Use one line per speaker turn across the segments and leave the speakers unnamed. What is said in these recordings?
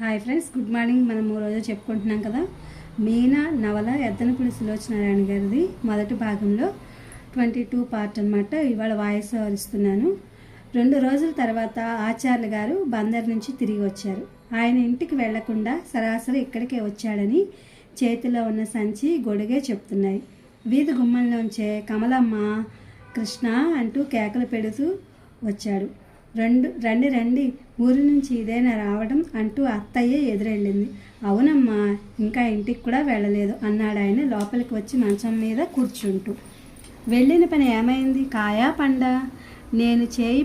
Hi friends, good morning. మనం రోజు చెప్పుకుంటున్నాం కదా, మీనా నవల ఎద్దనపూడి సులోచనారాయణ గారిది మొదటి భాగంలో 22 పార్ట్ అనమాట. ఇవాళ వాయిస్ ఓవర్ ఇస్తున్నాను. 2 రోజుల తర్వాత ఆచార్యులు గారు బందర్ నుంచి తిరిగి వచ్చారు. ఆయన ఇంటికి వెళ్లకుండా సరాసరి ఇక్కడికే వచ్చాడని చేతిలో ఉన్న సంచి గొడుగే చెప్తున్నాయి. వీధి గుమ్మంలోంచే కమలమ్మ కృష్ణ అంటూ కేకలు పెడుతూ వచ్చాడు. రండి రండి, ఊరి నుంచి ఇదేనా రావడం అంటూ అత్తయ్య ఎదురెళ్ళింది. అవునమ్మా, ఇంకా ఇంటికి కూడా వెళ్ళలేదు అన్నాడు ఆయన లోపలికి వచ్చి మంచం మీద కూర్చుంటూ. వెళ్ళిన పని ఏమైంది? కాయా పండా? నేను చేయి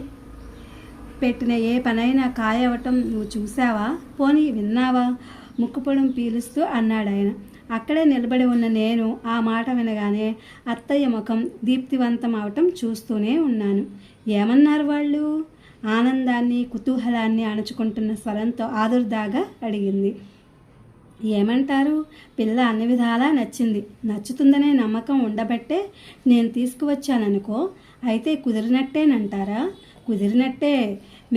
పెట్టిన ఏ పనైనా కాయ అవ్వటం నువ్వు చూసావా? పోనీ విన్నావా? ముక్కుపొడం పీలుస్తూ అన్నాడు ఆయన. అక్కడే నిలబడి ఉన్న నేను ఆ మాట వినగానే అత్తయ్య ముఖం దీప్తివంతం అవటం చూస్తూనే ఉన్నాను. ఏమన్నారు వాళ్ళు? ఆనందాన్ని కుతూహలాన్ని అణుచుకుంటున్న స్వరంతో ఆదుర్దాగా అడిగింది. ఏమంటారు? పిల్ల అన్ని విధాలా నచ్చింది. నచ్చుతుందనే నమ్మకం ఉండబట్టే నేను తీసుకువచ్చాననుకో. అయితే కుదిరినట్టేనంటారా? కుదిరినట్టే.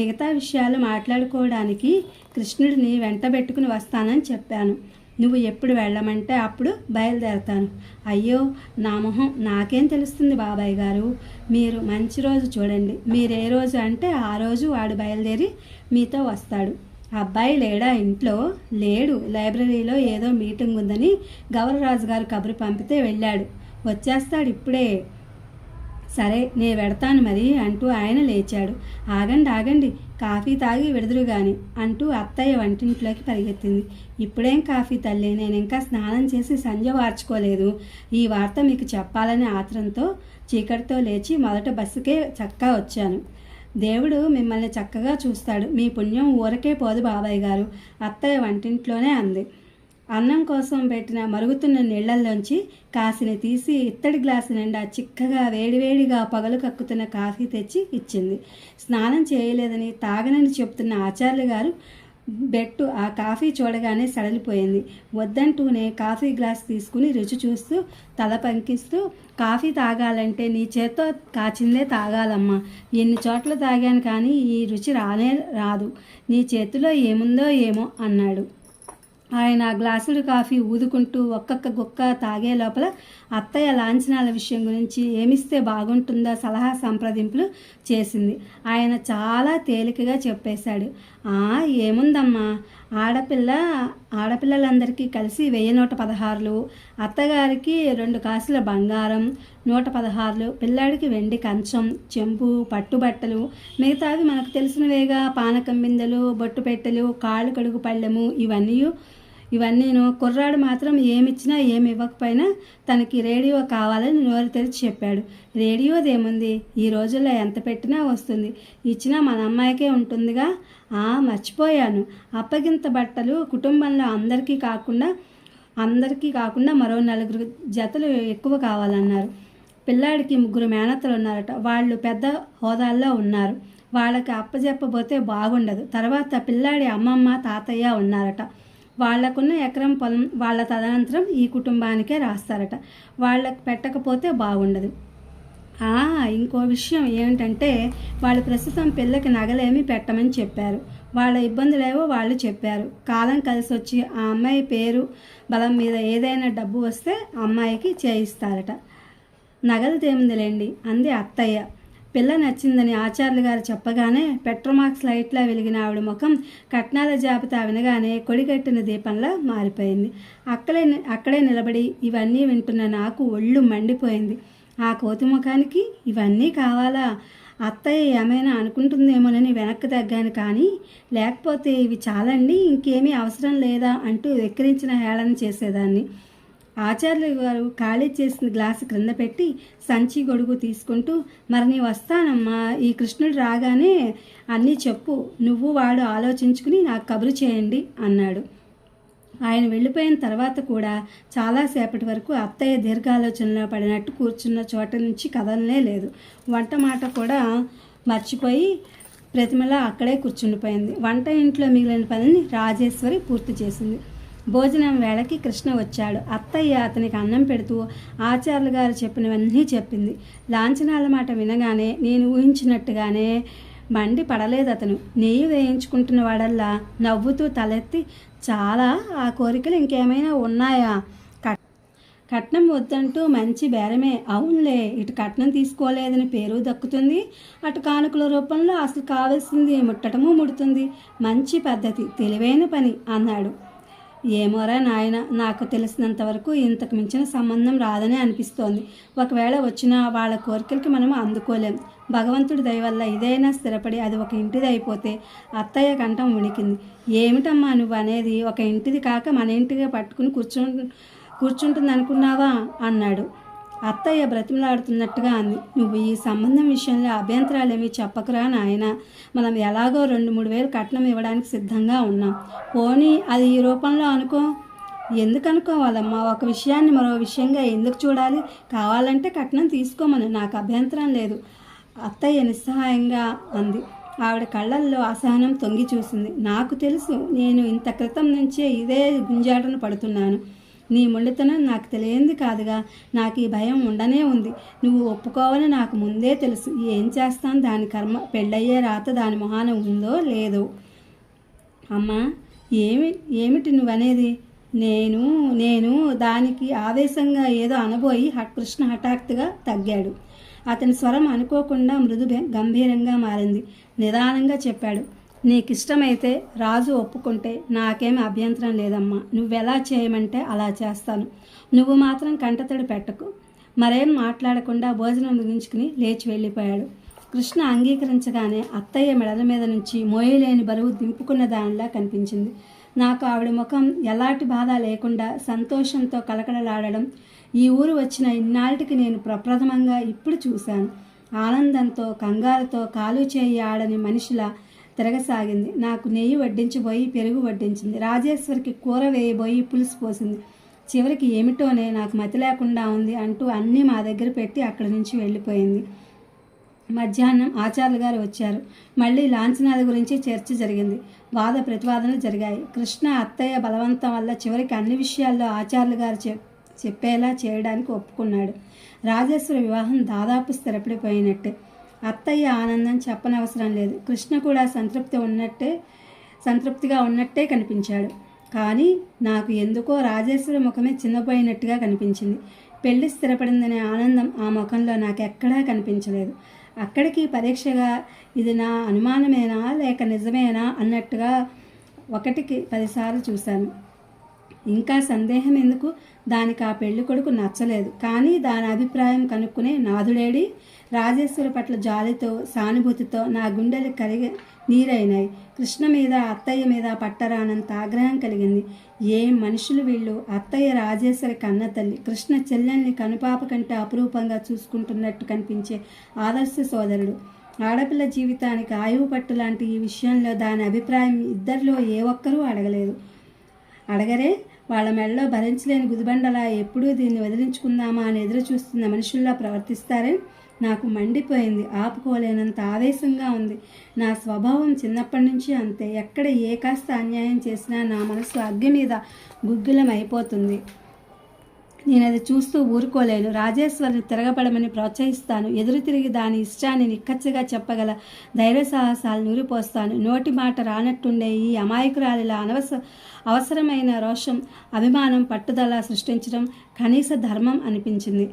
మిగతా విషయాలు మాట్లాడుకోవడానికి కృష్ణుడిని వెంటబెట్టుకుని వస్తానని చెప్పాను. నువ్వు ఎప్పుడు వెళ్ళమంటే అప్పుడు బయలుదేరతాను. అయ్యో, నా మొహం నాకేం తెలుస్తుంది బాబాయ్ గారు. మీరు మంచి రోజు చూడండి. మీరు ఏ రోజు అంటే ఆ రోజు వాడు బయలుదేరి మీతో వస్తాడు. అబ్బాయి లేడా ఇంట్లో? లేడు. లైబ్రరీలో ఏదో మీటింగ్ ఉందని గౌరరాజు గారు కబురు పంపితే వెళ్ళాడు. వచ్చేస్తాడు ఇప్పుడే. సరే, నేను వెడతాను మరి అంటూ ఆయన లేచాడు. ఆగండి, కాఫీ తాగి విడుదరు గాని అంటూ అత్తయ్య వంటింట్లోకి పరిగెత్తింది. ఇప్పుడేం కాఫీ తల్లి, నేను ఇంకా స్నానం చేసి సంధ్య వార్చుకోలేదు. ఈ వార్త మీకు చెప్పాలనే ఆత్రంతో చీకటితో లేచి మొదట బస్సుకే చక్కా వచ్చాను. దేవుడు మిమ్మల్ని చక్కగా చూస్తాడు. మీ పుణ్యం ఊరకే పోదు బాబాయ్ గారు, అత్తయ్య వంటింట్లోనే అంది. అన్నం కోసం పెట్టిన మరుగుతున్న నీళ్లల్లోంచి కాసిని తీసి ఇత్తడి గ్లాసు నిండా చిక్కగా వేడివేడిగా పగలు కక్కుతున్న కాఫీ తెచ్చి ఇచ్చింది. స్నానం చేయలేదని తాగనని చెప్తున్న ఆచార్యులు గారు బెట్టు ఆ కాఫీ చూడగానే సడలిపోయింది. వద్దంటూనే కాఫీ గ్లాస్ తీసుకుని రుచి చూస్తూ తల పంకిస్తూ, కాఫీ తాగాలంటే నీ చేత్తో కాచిందే తాగాలమ్మా. ఎన్ని చోట్ల తాగాను కానీ ఈ రుచి రానే రాదు. నీ చేతిలో ఏముందో ఏమో అన్నాడు. ఆయన గ్లాసుడు కాఫీ ఊదుకుంటూ ఒక్కొక్క గుక్క తాగే లోపల అత్తయ్య లాంఛనాల విషయం గురించి ఏమిస్తే బాగుంటుందో సలహా సంప్రదింపులు చేసింది. ఆయన చాలా తేలికగా చెప్పేశాడు. ఏముందమ్మా, ఆడపిల్లలందరికీ కలిసి 1116, అత్తగారికి 2 కాసుల బంగారం 116, పిల్లాడికి వెండి కంచం, చెంపు, పట్టుబట్టలు, మిగతావి మనకు తెలిసినవేగా. పానకం బిందెలు, బొట్టు పెట్టెలు, కాళ్ళు కడుగు పళ్ళెము, ఇవన్నీను. కుర్రాడు మాత్రం ఏమిచ్చినా ఏమి ఇవ్వకపోయినా తనకి రేడియో కావాలని నోరు తెరిచి చెప్పాడు. రేడియోదేముంది, ఈ రోజుల్లో ఎంత పెట్టినా వస్తుంది. ఇచ్చినా మన అమ్మాయికే ఉంటుందిగా. మర్చిపోయాను, అప్పగింత బట్టలు కుటుంబంలో అందరికీ కాకుండా మరో 4 జతలు ఎక్కువ కావాలన్నారు. పిల్లాడికి 3 మేనత్తలు ఉన్నారట. వాళ్ళు పెద్ద హోదాల్లో ఉన్నారు. వాళ్ళకి అప్పజెప్పబోతే బాగుండదు. తర్వాత పిల్లాడి అమ్మమ్మ, తాతయ్య ఉన్నారట. వాళ్లకున్న ఎకరం పొలం వాళ్ళ తదనంతరం ఈ కుటుంబానికే రాస్తారట. వాళ్ళకి పెట్టకపోతే బాగుండదు. ఇంకో విషయం ఏమిటంటే, వాళ్ళు ప్రస్తుతం పిల్లకి నగలేమి పెట్టమని చెప్పారు. వాళ్ళ ఇబ్బందులేవో వాళ్ళు చెప్పారు. కాలం కలిసి వచ్చి ఆ అమ్మాయి పేరు బలం మీద ఏదైనా డబ్బు వస్తే అమ్మాయికి చేయిస్తారట. నగలదేముందిలేండి అంది అత్తయ్య. పిల్ల నచ్చిందని ఆచార్యులు గారు చెప్పగానే పెట్రోమాక్స్ లైట్లా వెలిగిన ఆవిడ ముఖం కట్నాల జాబితా వినగానే కొడిగట్టిన దీపంలా మారిపోయింది. అక్కడే నిలబడి ఇవన్నీ వింటున్న నాకు ఒళ్ళు మండిపోయింది. ఆ కోతి ముఖానికి ఇవన్నీ కావాలా? అత్తయ్య ఏమైనా అనుకుంటుందేమోనని వెనక్కి తగ్గాను. కానీ లేకపోతే ఇవి చాలండి, ఇంకేమీ అవసరం లేదా అంటూ వెక్కిరించిన హేళన చేసేదాన్ని. ఆచార్యులు గారు ఖాళీ చేసిన గ్లాసు క్రింద పెట్టి సంచి గొడుగు తీసుకుంటూ, మరి నీ వస్తానమ్మా, ఈ కృష్ణుడు రాగానే అన్నీ చెప్పు. నువ్వు వాడు ఆలోచించుకుని నాకు కబురు చేయండి అన్నాడు. ఆయన వెళ్ళిపోయిన తర్వాత కూడా చాలాసేపటి వరకు అత్తయ్య దీర్ఘాలోచనలో పడినట్టు కూర్చున్న చోట నుంచి కదలనే లేదు. వంట మాట కూడా మర్చిపోయి ప్రతిమలా అక్కడే కూర్చుండిపోయింది. వంట ఇంట్లో మిగిలిన పనిని రాజేశ్వరి పూర్తి చేసింది. భోజనం వేళకి కృష్ణ వచ్చాడు. అత్తయ్య అతనికి అన్నం పెడుతూ ఆచార్యులు గారు చెప్పినవన్నీ చెప్పింది. లాంఛనాల మాట వినగానే నేను ఊహించినట్టుగానే మండి పడలేదు అతను. నెయ్యి వేయించుకుంటున్న వాడల్లా నవ్వుతూ తలెత్తి, చాలా ఆ కోరికలు ఇంకేమైనా ఉన్నాయా? కట్నం వద్దంటూ మంచి బేరమే. అవునులే, ఇటు కట్నం తీసుకోలేదని పేరు దక్కుతుంది, అటు కానుకల రూపంలో అసలు కావాల్సింది ముట్టటము ముడుతుంది. మంచి పద్ధతి, తెలివైన పని అన్నాడు. ఏమోరా నాయన, నాకు తెలిసినంతవరకు ఇంతకు మించిన సంబంధం రాదని అనిపిస్తోంది. ఒకవేళ వచ్చినా వాళ్ళ కోరికలకి మనం అందుకోలేం. భగవంతుడి దయ వల్ల ఇదైనా స్థిరపడి అది ఒక ఇంటిది అయిపోతే. అత్తయ్య కంఠం ఉనికింది. ఏమిటమ్మా నువ్వు అనేది? ఒక ఇంటిది కాక మన ఇంటిగా పట్టుకుని కూర్చుంటుంది అనుకున్నావా అన్నాడు. అత్తయ్య బ్రతిమలాడుతున్నట్టుగా అంది. నువ్వు ఈ సంబంధం విషయంలో అభ్యంతరాలేమీ చెప్పకురా నాయన. మనం ఎలాగో 2-3 వేలు కట్నం ఇవ్వడానికి సిద్ధంగా ఉన్నాం. పోనీ అది ఈ రూపంలో అనుకో. ఎందుకు అనుకోవాలమ్మా? ఒక విషయాన్ని మరో విషయంగా ఎందుకు చూడాలి? కావాలంటే కట్నం తీసుకోమని, నాకు అభ్యంతరం లేదు. అత్తయ్య నిస్సహాయంగా అంది. ఆవిడ కళ్ళల్లో అసహనం తొంగి చూసింది. నాకు తెలుసు, నేను ఇంత క్రితం నుంచే ఇదే గుంజాటను పడుతున్నాను. నీ మొండితనం నాకు తెలియంది కాదుగా. నాకు ఈ భయం ఉండనే ఉంది. నువ్వు ఒప్పుకోవని నాకు ముందే తెలుసు. ఏం చేస్తాను, దాని కర్మ. పెళ్ళయ్యే రాత దాని మొహాన ఉందో లేదో. అమ్మా, ఏమిటి నువ్వనేది? నేను దానికి ఆవేశంగా ఏదో అనబోయి కృష్ణ హఠాత్తుగా తగ్గాడు. అతని స్వరం అనుకోకుండా మృదు గంభీరంగా మారింది. నిదానంగా చెప్పాడు. నీకిష్టమైతే, రాజు ఒప్పుకుంటే నాకేమి అభ్యంతరం లేదమ్మా. నువ్వెలా చేయమంటే అలా చేస్తాను. నువ్వు మాత్రం కంటతడి పెట్టకు. మరేం మాట్లాడకుండా భోజనం ముగించుకుని లేచి వెళ్ళిపోయాడు. కృష్ణ అంగీకరించగానే అత్తయ్య మెడల మీద నుంచి మోయలేని బరువు దింపుకున్న దానిలా కనిపించింది. నాకు ఆవిడ ముఖం ఎలాంటి బాధ లేకుండా సంతోషంతో కలకలలాడడం ఈ ఊరు వచ్చిన ఇన్నాళ్ళకి నేను ప్రప్రథమంగా ఇప్పుడు చూశాను. ఆనందంతో కంగారుతో కాలు చేయి ఆడని మనిషిలా తిరగసాగింది. నాకు నెయ్యి వడ్డించబోయి పెరుగు వడ్డించింది. రాజేశ్వరికి కూర వేయబోయి పులుసు పోసింది. చివరికి ఏమిటోనే నాకు మతి లేకుండా ఉంది అంటూ అన్నీ మా దగ్గర పెట్టి అక్కడి నుంచి వెళ్ళిపోయింది. మధ్యాహ్నం ఆచార్యులు గారు వచ్చారు. మళ్ళీ లాంఛనాల గురించి చర్చ జరిగింది. వాద ప్రతివాదనలు జరిగాయి. కృష్ణ అత్తయ్య బలవంతం వల్ల చివరికి అన్ని విషయాల్లో ఆచార్యులు గారు చెప్పేలా చేయడానికి ఒప్పుకున్నాడు. రాజేశ్వరి వివాహం దాదాపు స్థిరపడిపోయినట్టే. అత్తయ్య ఆనందం చెప్పనవసరం లేదు. కృష్ణ కూడా సంతృప్తిగా ఉన్నట్టే కనిపించాడు. కానీ నాకు ఎందుకో రాజేశ్వరి ముఖమే చిన్నపోయినట్టుగా కనిపించింది. పెళ్లి స్థిరపడిందనే ఆనందం ఆ ముఖంలో నాకెక్కడా కనిపించలేదు. అక్కడికి పరీక్షగా ఇది నా అనుమానమేనా లేక నిజమేనా అన్నట్టుగా 1కి 10 సార్లు చూశాను. ఇంకా సందేహం ఎందుకు? దానికి ఆ పెళ్లి కొడుకు నచ్చలేదు. కానీ దాని అభిప్రాయం కనుక్కునే నాదుడేడి? రాజేశ్వరి పట్ల జాలితో సానుభూతితో నా గుండెలు కరిగి నీరైనాయి. కృష్ణ మీద అత్తయ్య మీద పట్టరానంత ఆగ్రహం కలిగింది. ఏం మనుషులు వీళ్ళు! అత్తయ్య రాజేశ్వరి కన్న తల్లి. కృష్ణ చెల్లెల్ని కనుపాప కంటే అపురూపంగా చూసుకుంటున్నట్టు కనిపించే ఆదర్శ సోదరుడు. ఆడపిల్ల జీవితానికి ఆయువు పట్టు లాంటి ఈ విషయంలో దాని అభిప్రాయం ఇద్దరిలో ఏ ఒక్కరూ అడగరే. వాళ్ళ మెడలో భరించలేని గుదిబండలా ఎప్పుడూ దీన్ని వదిలించుకుందామా అని ఎదురు చూస్తున్న మనుషుల్లా ప్రవర్తిస్తారే. నాకు మండిపోయింది. ఆపుకోలేనంత ఆవేశంగా ఉంది. నా స్వభావం చిన్నప్పటి నుంచి అంతే. ఎక్కడ ఏ కాస్త అన్యాయం చేసినా నా మనసు అగ్గి మీద గుగ్గిలం అయిపోతుంది. నేను అది చూస్తూ ఊరుకోలేను. రాజేశ్వరిని తిరగబడమని ప్రోత్సహిస్తాను. ఎదురు తిరిగి దాని ఇష్టాన్ని నిక్కచ్చిగా చెప్పగల ధైర్య సాహసాలు నూరిపోస్తాను. నోటి మాట రానట్టుండే ఈ అమాయకురాలిలా అవసరమైన రోషం, అభిమానం, పట్టుదల సృష్టించడం కనీస ధర్మం అనిపించింది.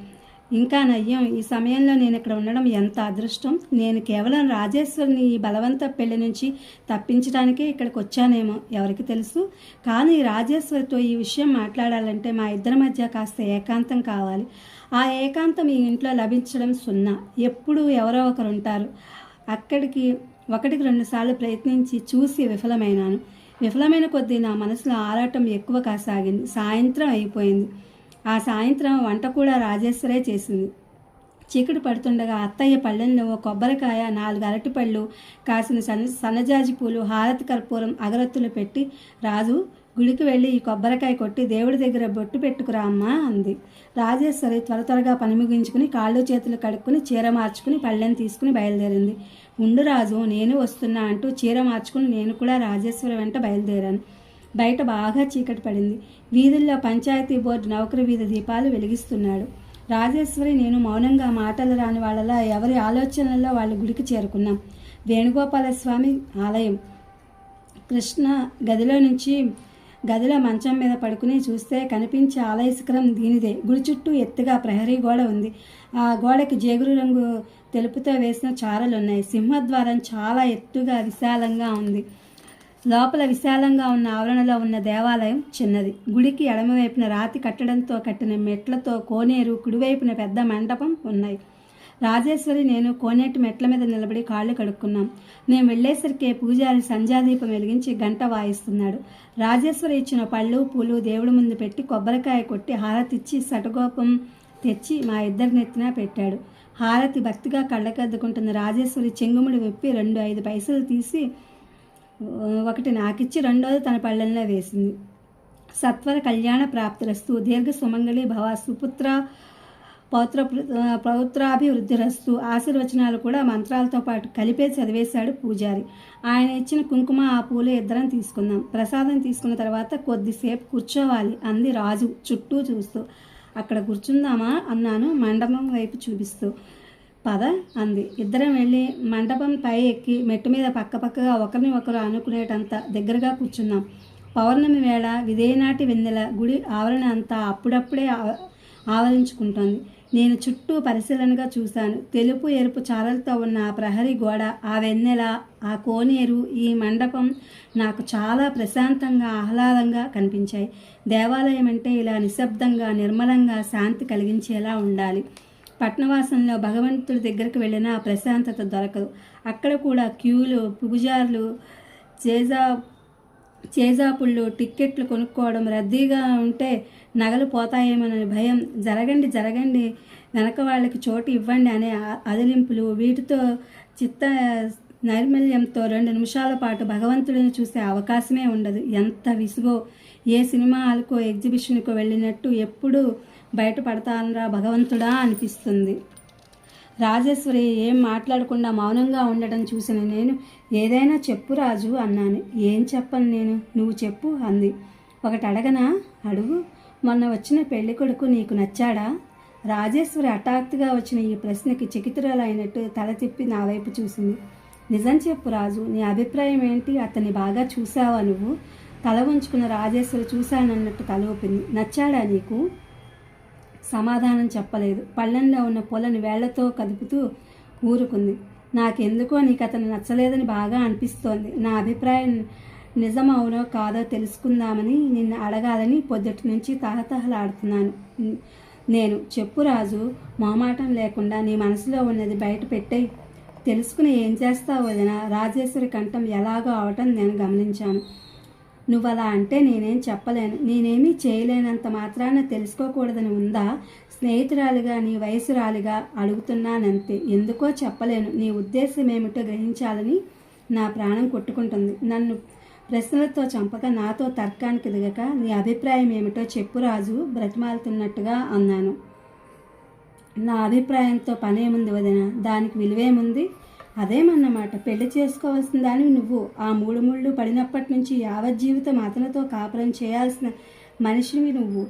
ఇంకా నయ్యం, ఈ సమయంలో నేను ఇక్కడ ఉండడం ఎంత అదృష్టం. నేను కేవలం రాజేశ్వరిని ఈ బలవంత పెళ్లి నుంచి తప్పించడానికే ఇక్కడికి వచ్చానేమో, ఎవరికి తెలుసు. కానీ రాజేశ్వరితో ఈ విషయం మాట్లాడాలంటే మా ఇద్దరి మధ్య కాస్త ఏకాంతం కావాలి. ఆ ఏకాంతం ఈ ఇంట్లో లభించడం సున్నా. ఎప్పుడూ ఎవరో ఒకరు ఉంటారు. అక్కడికి 1-2 సార్లు ప్రయత్నించి చూసి విఫలమైన కొద్దీ నా మనసులో ఆరాటం ఎక్కువ కాసాగింది. సాయంత్రం అయిపోయింది. ఆ సాయంత్రం వంట కూడా రాజేశ్వరే చేసింది. చీకటి పడుతుండగా అత్తయ్య పళ్ళెంలో కొబ్బరికాయ, 4 అరటిపళ్ళు, కాసిన సన్నజాజి పూలు, హారతి కర్పూరం, అగరత్తులు పెట్టి, రాజు గుడికి వెళ్ళి ఈ కొబ్బరికాయ కొట్టి దేవుడి దగ్గర బొట్టు పెట్టుకురా అమ్మా అంది. రాజేశ్వరి త్వరగా పని ముగించుకుని కాళ్ళు చేతులు కడుక్కుని చీర మార్చుకుని పళ్ళెం తీసుకుని బయలుదేరింది. ఉండు రాజు, నేను వస్తున్నా అంటూ చీర మార్చుకుని నేను కూడా రాజేశ్వరి వెంట బయలుదేరాను. బయట బాగా చీకటి పడింది. వీధుల్లో పంచాయతీ బోర్డు నౌకరి వీధి దీపాలు వెలిగిస్తున్నాడు. రాజేశ్వరి నేను మౌనంగా మాటలు రాని వాళ్ళలా ఎవరి ఆలోచనల్లో వాళ్ళు గుడికి చేరుకున్నాం. వేణుగోపాలస్వామి ఆలయం. కృష్ణ గదిలో మంచం మీద పడుకుని చూస్తే కనిపించే ఆలయ శిఖరం దీనిదే. గుడి చుట్టూ ఎత్తుగా ప్రహరీ గోడ ఉంది. ఆ గోడకి జేగురు రంగు తెలుపుతో వేసిన చారలున్నాయి. సింహద్వారం చాలా ఎత్తుగా విశాలంగా ఉంది. లోపల విశాలంగా ఉన్న ఆవరణలో ఉన్న దేవాలయం చిన్నది. గుడికి ఎడమవైపున రాతి కట్టడంతో కట్టిన మెట్లతో కోనేరు, కుడివైపున పెద్ద మండపం ఉన్నాయి. రాజేశ్వరి నేను కోనేటి మెట్ల మీద నిలబడి కాళ్ళు కడుక్కున్నాం. నేను వెళ్ళేసరికి పూజారి సంధ్యాదీపం వెలిగించి గంట వాయిస్తున్నాడు. రాజేశ్వరి ఇచ్చిన పళ్ళు పూలు దేవుడి ముందు పెట్టి కొబ్బరికాయ కొట్టి హారతిచ్చి సటగోపం తెచ్చి మా ఇద్దరి నెత్తిన పెట్టాడు. హారతి భక్తిగా కళ్ళకద్దుకుంటున్న రాజేశ్వరి చెంగుముడి విప్పి 2 పైసలు తీసి ఒకటి నాకిచ్చి రెండోది తన పళ్ళెంలో వేసింది. సత్వర కళ్యాణ ప్రాప్తిరస్తు, దీర్ఘ సుమంగళి భవ, సుపుత్ర పౌత్రాభివృద్ధిరస్తు ఆశీర్వచనాలు కూడా మంత్రాలతో పాటు కలిపే చదివేశాడు పూజారి. ఆయన ఇచ్చిన కుంకుమ ఆ పూలు ఇద్దరం తీసుకున్నాం. ప్రసాదం తీసుకున్న తర్వాత కొద్దిసేపు కూర్చోవాలి అంది రాజు చుట్టూ చూస్తూ. అక్కడ కూర్చుందామా అన్నాను మండపం వైపు చూపిస్తూ. పద అంది. ఇద్దరం వెళ్ళి మండపం పై ఎక్కి మెట్టు మీద పక్కపక్కగా ఒకరిని ఒకరు అనుకునేటంత దగ్గరగా కూర్చున్నాం. పౌర్ణమి వేళ విదేనాటి వెన్నెల గుడి ఆవరణ అంతా అప్పుడప్పుడే ఆవరించుకుంటోంది. నేను చుట్టూ పరిశీలనగా చూశాను. తెలుపు ఎరుపు చారలతో ఉన్న ఆ ప్రహరీ గోడ, ఆ వెన్నెల, ఆ కోనేరు, ఈ మండపం నాకు చాలా ప్రశాంతంగా ఆహ్లాదంగా కనిపించాయి. దేవాలయం అంటే ఇలా నిశ్శబ్దంగా నిర్మలంగా శాంతి కలిగించేలా ఉండాలి. పట్నవాసంలో భగవంతుడి దగ్గరికి వెళ్ళిన ఆ ప్రశాంతత దొరకదు. అక్కడ కూడా క్యూలు, పూజారులు, చేజాపుళ్ళు, టిక్కెట్లు కొనుక్కోవడం, రద్దీగా ఉంటే నగలు పోతాయేమోనని భయం, జరగండి వెనక వాళ్ళకి చోటు ఇవ్వండి అనే అదిలింపులు, వీటితో చిత్త నైర్మల్యంతో 2 నిమిషాల పాటు భగవంతుడిని చూసే అవకాశమే ఉండదు. ఎంత విసుగో! ఏ సినిమా హాల్కో ఎగ్జిబిషన్కో వెళ్ళినట్టు ఎప్పుడు బయటపడతానరా భగవంతుడా అనిపిస్తుంది. రాజేశ్వరి ఏం మాట్లాడకుండా మౌనంగా ఉండటం చూసిన నేను, ఏదైనా చెప్పు రాజు అన్నాను. ఏం చెప్పను నేను, నువ్వు చెప్పు అంది. ఒకటి అడగనా? అడుగు. మొన్న వచ్చిన పెళ్లి కొడుకు నీకు నచ్చాడా? రాజేశ్వరి హఠాత్తుగా వచ్చిన ఈ ప్రశ్నకి చకితురాలైనట్టు తల తిప్పి నా వైపు చూసింది. నిజం చెప్పు రాజు, నీ అభిప్రాయం ఏంటి? అతన్ని బాగా చూసావా నువ్వు? తల ఉంచుకున్న రాజేశ్వరి చూశానన్నట్టు తల ఊపింది. నచ్చాడా నీకు? సమాధానం చెప్పలేదు. పళ్ళెంలో ఉన్న పొలని వేళ్లతో కదుపుతూ ఊరుకుంది. నాకెందుకో నీకు అతను నచ్చలేదని బాగా అనిపిస్తోంది. నా అభిప్రాయం నిజమవునో కాదో తెలుసుకుందామని నిన్ను అడగాలని పొద్దుటి నుంచి తహతహలాడుతున్నాను నేను. చెప్పు రాజు, మొహమాటం లేకుండా నీ మనసులో ఉన్నది బయట పెట్టేయి. తెలుసుకుని ఏం చేస్తావు వదినా? రాజేశ్వరి కంఠం ఎలాగో అవటం నేను గమనించాను. నువ్వలా అంటే నేనేం చెప్పలేను. నేనేమీ చేయలేనంత మాత్రాన తెలుసుకోకూడదని ఉందా? స్నేహితురాలిగా, నీ వయసురాలిగా అడుగుతున్నానంతే. ఎందుకో చెప్పలేను. నీ ఉద్దేశం ఏమిటో గ్రహించాలని నా ప్రాణం కొట్టుకుంటుంది. నన్ను ప్రశ్నలతో చంపక నాతో తర్కానికి దిగక నీ అభిప్రాయం ఏమిటో చెప్పు రాజు బ్రతిమాలుతున్నట్టుగా అన్నాను. నా అభిప్రాయంతో పనేముంది వదిన? దానికి విలువేముంది? అదేమన్నమాట, పెళ్లి చేసుకోవాల్సిన దానివి నువ్వు. ఆ 3 ముళ్ళు పడినప్పటి నుంచి యావజ్జీవితం అతనితో కాపురం చేయాల్సిన మనిషివి నువ్వు.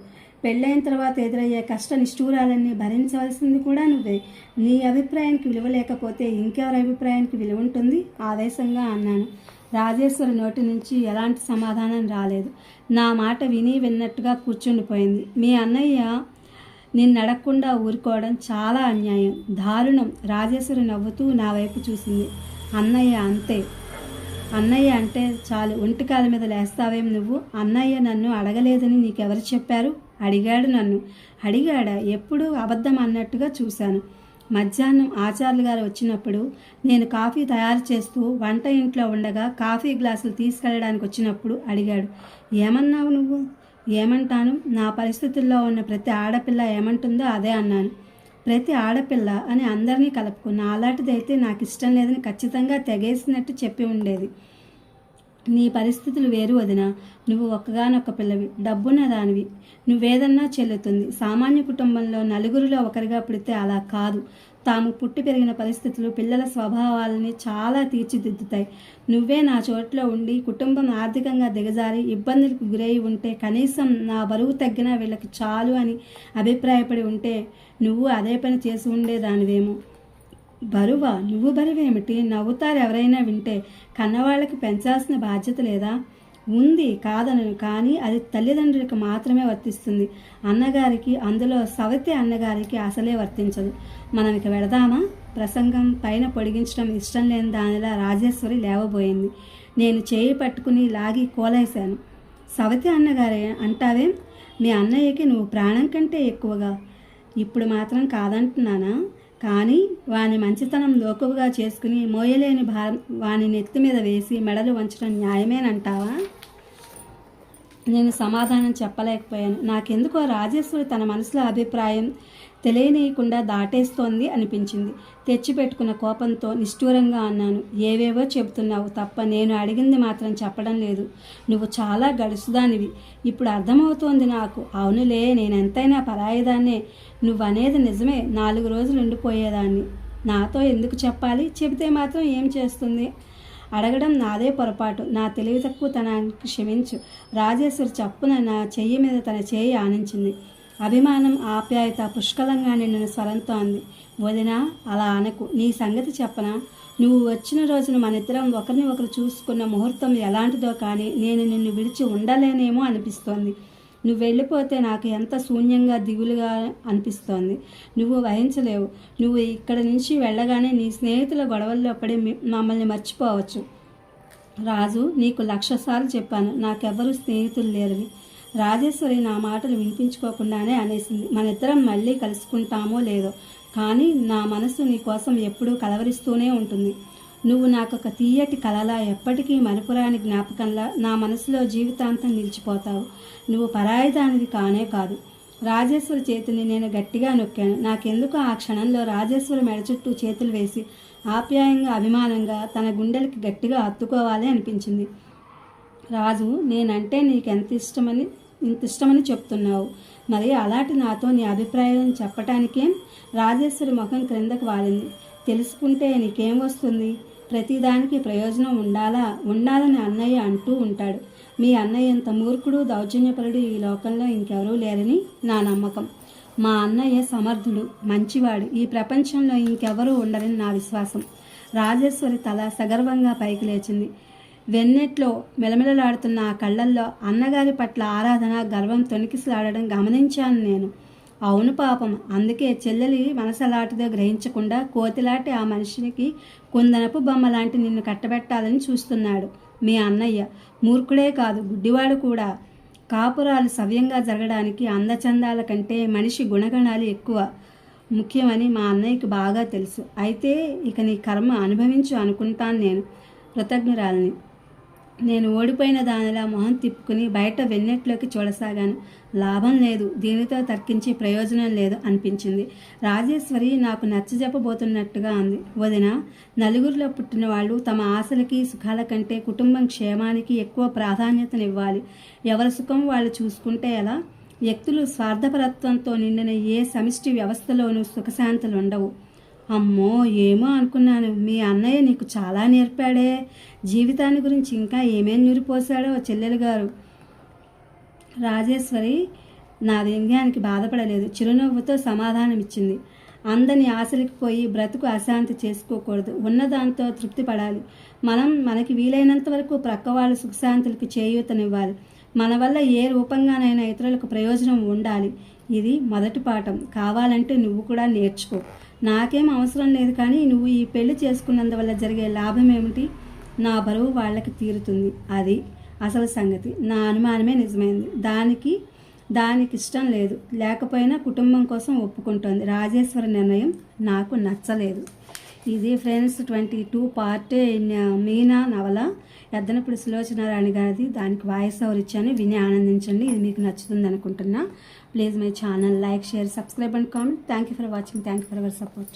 పెళ్ళైన తర్వాత ఎదురయ్యే కష్ట నిష్ఠూరాలన్నీ భరించవలసింది కూడా నువ్వే. నీ అభిప్రాయానికి విలువ లేకపోతే ఇంకెవరి అభిప్రాయానికి విలువ ఉంటుంది? ఆవేశంగా అన్నాను. రాజేశ్వరి నోటి నుంచి ఎలాంటి సమాధానం రాలేదు. నా మాట విన్నట్టుగా కూర్చుండిపోయింది. మీ అన్నయ్య నిన్ను అడగకుండా ఊరుకోవడం చాలా అన్యాయం, దారుణం. రాజేశ్వరి నవ్వుతూ నా వైపు చూసింది. అన్నయ్య అంతే. అన్నయ్య అంటే చాలు ఒంటికాల మీద లేస్తావేం నువ్వు? అన్నయ్య నన్ను అడగలేదని నీకెవరు చెప్పారు? అడిగాడు నన్ను. అడిగాడా? ఎప్పుడు? అబద్ధం అన్నట్టుగా చూశాను. మధ్యాహ్నం ఆచార్యులు గారు వచ్చినప్పుడు నేను కాఫీ తయారు చేస్తూ వంట ఇంట్లో ఉండగా కాఫీ గ్లాసులు తీసుకెళ్ళడానికి వచ్చినప్పుడు అడిగాడు. ఏమన్నావు నువ్వు? ఏమంటాను? నా పరిస్థితుల్లో ఉన్న ప్రతి ఆడపిల్ల ఏమంటుందో అదే అన్నాను. ప్రతి ఆడపిల్ల అని అందరినీ కలుపుకున్న అలాంటిదైతే నాకు ఇష్టం లేదని ఖచ్చితంగా తెగేసినట్టు చెప్పి ఉండేది. నీ పరిస్థితులు వేరు వదినా. నువ్వు ఒక్కగానొక్క పిల్లవి, డబ్బున్న దానివి. నువ్వేదన్నా చెల్లుతుంది. సామాన్య కుటుంబంలో నలుగురిలో ఒకరిగా పుడితే అలా కాదు. తాము పుట్టి పెరిగిన పరిస్థితులు పిల్లల స్వభావాలని చాలా తీర్చిదిద్దుతాయి. నువ్వే నా చోట్లో ఉండి కుటుంబం ఆర్థికంగా దిగజారి ఇబ్బందులకు గురై ఉంటే కనీసం నా బరువు తగ్గినా వీళ్ళకి చాలు అని అభిప్రాయపడి ఉంటే నువ్వు అదే పని చేసి ఉండేదానివేమో. బరువా? నువ్వు బరువేమిటి? నవ్వుతారు ఎవరైనా వింటే. కన్నవాళ్ళకి పెంచాల్సిన బాధ్యత లేదా? ఉంది, కాదనను, కానీ అది తల్లిదండ్రులకు మాత్రమే వర్తిస్తుంది. అన్నగారికి, అందులో సవతి అన్నగారికి అసలే వర్తించదు. మనం ఇక వెళదామా? ప్రసంగం పైన పొడిగించడం ఇష్టం లేని దానిలా రాజేశ్వరి లేవబోయింది. నేను చేయి పట్టుకుని లాగి కోలేశాను. సవతి అన్నగారే అంటావేం? మీ అన్నయ్యకి నువ్వు ప్రాణం కంటే ఎక్కువగా. ఇప్పుడు మాత్రం కాదంటున్నానా? కానీ వాని మంచితనం లోకువుగా చేసుకుని మోయలేని భారం వాని నెత్తి మీద వేసి మెడలు వంచడం న్యాయమేనంటావా? నేను సమాధానం చెప్పలేకపోయాను. నాకెందుకో రాజేశ్వరి తన మనసులో అభిప్రాయం తెలియనీయకుండా దాటేస్తోంది అనిపించింది. తెచ్చిపెట్టుకున్న కోపంతో నిష్ఠూరంగా అన్నాను. ఏవేవో చెబుతున్నావు తప్ప నేను అడిగింది మాత్రం చెప్పడం లేదు. నువ్వు చాలా గడుసుదానివి. ఇప్పుడు అర్థమవుతోంది నాకు. అవునులే, నేనెంతైనా పరాయిదాన్నే. నువ్వనేది నిజమే. 4 రోజులు ఉండిపోయేదాన్ని. నాతో ఎందుకు చెప్పాలి? చెబితే మాత్రం ఏం చేస్తుంది? అడగడం నాదే పొరపాటు. నా తెలివి తక్కువతనానికి క్షమించు. రాజేశ్వరి చప్పున నా చెయ్యి మీద తన చేయి ఆనించింది. అభిమానం, ఆప్యాయత పుష్కలంగా నిన్ను స్వరంతో అంది. వదినా, అలా అనకు. నీ సంగతి చెప్పనా? నువ్వు వచ్చిన రోజున మనిద్దరం ఒకరిని ఒకరు చూసుకున్న ముహూర్తం ఎలాంటిదో కానీ నేను నిన్ను విడిచి ఉండలేనేమో అనిపిస్తోంది. నువ్వు వెళ్ళిపోతే నాకు ఎంత శూన్యంగా దిగులుగా అనిపిస్తోంది. నువ్వు వహించలేవు. నువ్వు ఇక్కడి నుంచి వెళ్ళగానే నీ స్నేహితుల గొడవల్లో పడి మమ్మల్ని మర్చిపోవచ్చు. రాజు, నీకు 1,00,000 సార్లు చెప్పాను నాకెవ్వరూ స్నేహితులు లేరని. రాజేశ్వరి నా మాటలు వినిపించుకోకుండానే అనేసింది. మనిద్దరం మళ్ళీ కలుసుకుంటామో లేదో, కానీ నా మనసు నీ కోసం ఎప్పుడూ కలవరిస్తూనే ఉంటుంది. నువ్వు నాకొక తీయటి కలలా, ఎప్పటికీ మరపురాని జ్ఞాపకంలా నా మనసులో జీవితాంతం నిలిచిపోతావు. నువ్వు పరాయిదానిది కానే కాదు. రాజేశ్వరి చేతిని నేను గట్టిగా నొక్కాను. నాకెందుకు ఆ క్షణంలో రాజేశ్వరి మెడ చుట్టూ చేతులు వేసి ఆప్యాయంగా, అభిమానంగా తన గుండెలకి గట్టిగా హత్తుకోవాలి అనిపించింది. రాజు, నేనంటే నీకెంత ఇంత ఇష్టమని చెప్తున్నావు. మరి అలాంటి నాతో నీ అభిప్రాయం చెప్పటానికేం? రాజేశ్వరి ముఖం క్రిందకు వాలింది. తెలుసుకుంటే నీకేం వస్తుంది? ప్రతిదానికి ప్రయోజనం ఉండాలని అన్నయ్య అంటూ ఉంటాడు. మీ అన్నయ్య అంత మూర్ఖుడు, దౌర్జన్యపరుడు ఈ లోకంలో ఇంకెవరూ లేరని నా నమ్మకం. మా అన్నయ్య సమర్థుడు, మంచివాడు. ఈ ప్రపంచంలో ఇంకెవరూ ఉండరని నా విశ్వాసం. రాజేశ్వరి తల సగర్వంగా పైకి లేచింది. వెన్నెట్లో మెలమెలలాడుతున్న ఆ కళ్ళల్లో అన్నగారి పట్ల ఆరాధన, గర్వం తొణికిసలాడడం గమనించాను నేను. అవును పాపం, అందుకే చెల్లెలి మనసలాంటిదో గ్రహించకుండా కోతిలాంటి ఆ మనిషికి కుందనపు బొమ్మ లాంటి నిన్ను కట్టబెట్టాలని చూస్తున్నాడు మీ అన్నయ్య. మూర్ఖుడే కాదు, గుడ్డివాడు కూడా. కాపురాలు సవ్యంగా జరగడానికి అందచందాల కంటే మనిషి గుణగణాలు ఎక్కువ ముఖ్యమని మా అన్నయ్యకి బాగా తెలుసు. అయితే ఇక నీ కర్మ అనుభవించు అనుకుంటాను నేను. కృతజ్ఞురాలని. నేను ఓడిపోయిన దానిలా మొహం తిప్పుకుని బయట వెన్నెట్లోకి చూడసాగాను. లాభం లేదు, దీనితో తర్కించి ప్రయోజనం లేదు అనిపించింది. రాజేశ్వరి నాకు నచ్చజెప్పబోతున్నట్టుగా అంది. వదిన, నలుగురిలో పుట్టిన వాళ్ళు తమ ఆశలకి, సుఖాల కంటే కుటుంబం క్షేమానికి ఎక్కువ ప్రాధాన్యతనివ్వాలి. ఎవరి సుఖం వాళ్ళు చూసుకుంటే ఎలా? వ్యక్తులు స్వార్థపరత్వంతో నిండిన ఏ సమిష్టి వ్యవస్థలోనూ సుఖశాంతులు ఉండవు. అమ్మో, ఏమో అనుకున్నాను. మీ అన్నయ్య నీకు చాలా నేర్పాడే. జీవితాన్ని గురించి ఇంకా ఏమేం నూరిపోసాడో చెల్లెలు గారు. రాజేశ్వరి నా వ్యంగ్యానికి బాధపడలేదు. చిరునవ్వుతో సమాధానం ఇచ్చింది. అందని ఆశలకి పోయి బ్రతుకు అశాంతి చేసుకోకూడదు. ఉన్నదాంతో తృప్తి పడాలి. మనకి వీలైనంత వరకు ప్రక్కవాళ్ళు సుఖశాంతులకి చేయూతనివ్వాలి. మన వల్ల ఏ రూపంగానైనా ఇతరులకు ప్రయోజనం ఉండాలి. ఇది మొదటి పాఠం. కావాలంటే నువ్వు కూడా నేర్చుకో. నాకేం అవసరం లేదు, కానీ నువ్వు ఈ పెళ్లి చేసుకున్నందువల్ల జరిగే లాభం ఏమిటి? నా బరువు వాళ్ళకి తీరుతుంది. అది అసలు సంగతి. నా అనుమానమే నిజమైంది. దానికి ఇష్టం లేదు, లేకపోయినా కుటుంబం కోసం ఒప్పుకుంటోంది. రాజేశ్వరి నిర్ణయం నాకు నచ్చలేదు. ఇది ఫ్రెండ్స్ 22 పార్ట్ మీనా నవల ఎద్దనపూడి సులోచనారాణి గారిది. దానికి వాయిస్ ఓవర్ ఇచ్చాను, విని ఆనందించండి. ఇది మీకు నచ్చుతుంది అనుకుంటున్నా. Please my channel like, share, subscribe and comment. Thank you for watching. Thank you for our support.